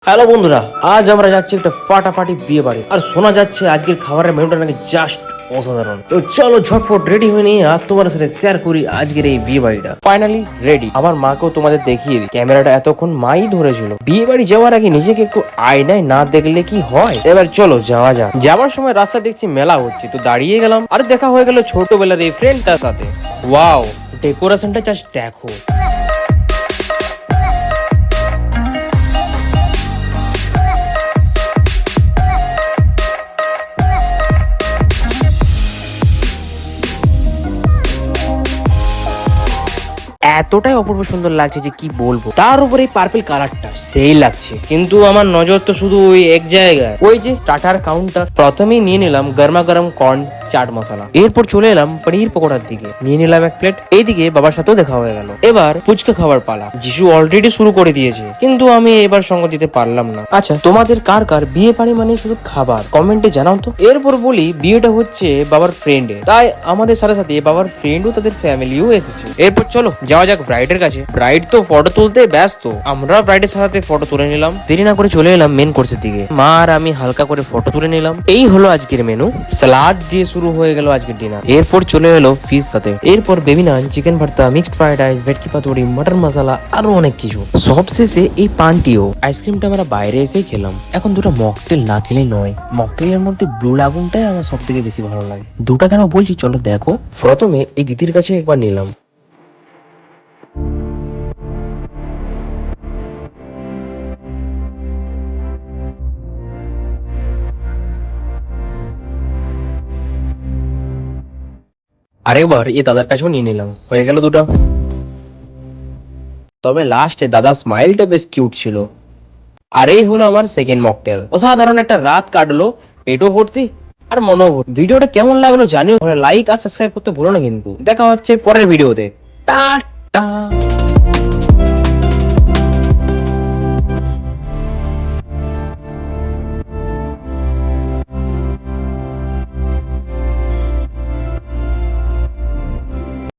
Hello বন্ধুরা, আজ আমরা যাচ্ছি একটা ফাটাফাটি বিয়ে বাড়ি। আর শোনা যাচ্ছে আজকের খাবারের মেনুটা নাকি জাস্ট অসাধারণ। তো চলো ঝটফট রেডি হয়ে নিয়ে আর তোমার সাথে শেয়ার করি আজকের এই বিয়ে বাড়িটা। Finally ready. আমার মাকেও তোমাদের দেখিয়ে দিই, ক্যামেরাটা এতক্ষণ মাই ধরেছিল। বিয়ে বাড়ি যাওয়ার আগে নিজেকে একটু আয়নায় না দেখলে কি হয়। এবার চলো যাওয়া যাক। যাওয়ার সময় রাস্তা দেখছি মেলা হচ্ছে, তো দাঁড়িয়ে গেলাম। আর দেখা হয়ে গেল ছোটবেলার এই ফ্রেন্ডটার সাথে। ওয়াও, ডেকোরেশনটা জাস্ট দেখো। এতটাই অপূর্ব সুন্দর লাগছে যে কি বলবো। তার উপরে এই পার্পল কালারটা সেই লাগছে। কিন্তু আমার নজর তো শুধু ওই এক জায়গায়, ওই যে টাটার কাউন্টার। প্রথমেই নিয়ে নিলাম গরমা গরম কর্ন চাট মশলা। এরপর চলে এলাম পনির পকোড়ার দিকে, নিয়ে নিলাম এক প্লেট। এইদিকে বাবার সাথেও দেখা হয়ে গেল। এবার ফুচকা খাবার পালা। যিশু অলরেডি শুরু করে দিয়েছে, কিন্তু আমি এবার সঙ্গ দিতে পারলাম না। আচ্ছা, তোমাদের কার কার বিয়ে বাড়ি মানে শুধু খাবার কমেন্টে জানাও তো। এরপর বলি, বিয়েটা হচ্ছে বাবার ফ্রেন্ডে, তাই আমাদের সাথে সাথে বাবার ফ্রেন্ডও তাদের ফ্যামিলিও এসেছে। এরপর চলো যাওয়া যাক ব্রাইডের কাছে। ব্রাইড তো ফটো তুলতে ব্যস্ত, আমরা ব্রাইডের সাথে ফটো তুলে নিলাম। দেরি না করে চলে এলাম মেন কোর্সের দিকে। মা আর আমি হালকা করে ফটো তুলে নিলাম। এই হলো আজকের মেনু। সালাদ দিয়ে শুরু হয়ে গেল আজকের ডিনার। এরপর চলে এলো ফিশ সাথে। এরপর বেবি নান, চিকেন ভর্তা, মিক্সড ফ্রাইড রাইস, ভেটকি পাতুরি, মটর মশলা, আরো অনেক কিছু। সবশেষে এই পানটিও। আইসক্রিমটা আমরা বাইরে এসেই খেলাম। এখন দুটো মকটেল না খেলেই নয়। মকটেলের মধ্যে ব্লু লাগুনটাই আমার সব থেকে বেশি ভালো লাগে। দুটা কেন বলছি চলো দেখো। প্রথমে এই দিদির কাছে একবার নিলাম। আরেকবার এই দাদার কাছেও নিয়ে নিলাম। হয়ে গেল দুটো। তবে লাস্টে দাদা স্মাইলটা বেশ কিউট ছিল। আর এই হলো আমার সেকেন্ড মকটেল। অসাধারণ একটা রাত কাটলো, পেটও ভর্তি আর মনও ভর্তি। ভিডিওটা কেমন লাগলো জানিও। লাইক আর সাবস্ক্রাইব করতে ভুলো না কিন্তু। দেখা হচ্ছে পরের ভিডিওতে। টাটা।